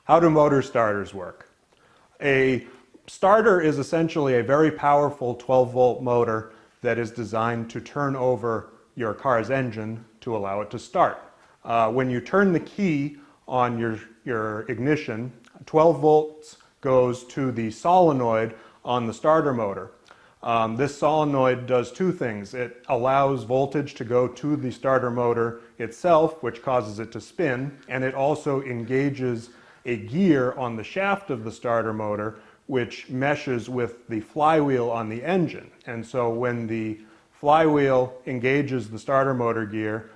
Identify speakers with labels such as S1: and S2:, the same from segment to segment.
S1: How do motor starters work? A starter is essentially a very powerful 12-volt motor that is designed to turn over your car's engine to allow it to start. When you turn the key on your ignition, 12 volts goes to the solenoid on the starter motor. This solenoid does two things. It allows voltage to go to the starter motor itself, which causes it to spin, and it also engages a gear on the shaft of the starter motor, which meshes with the flywheel on the engine. And so when the flywheel engages the starter motor gear,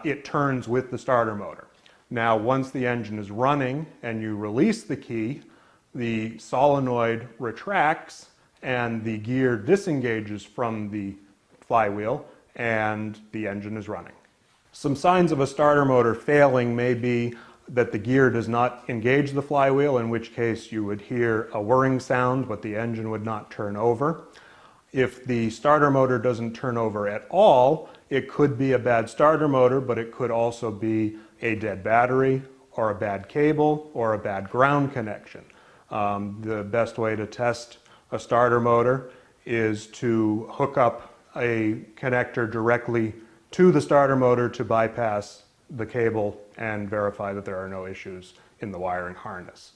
S1: it turns with the starter motor. Now, once the engine is running and you release the key, the solenoid retracts and the gear disengages from the flywheel and the engine is running. Some signs of a starter motor failing may be that the gear does not engage the flywheel, in which case you would hear a whirring sound, but the engine would not turn over. If the starter motor doesn't turn over at all, it could be a bad starter motor, but it could also be a dead battery or a bad cable or a bad ground connection. The best way to test a starter motor is to hook up a connector directly to the starter motor to bypass the cable and verify that there are no issues in the wiring harness.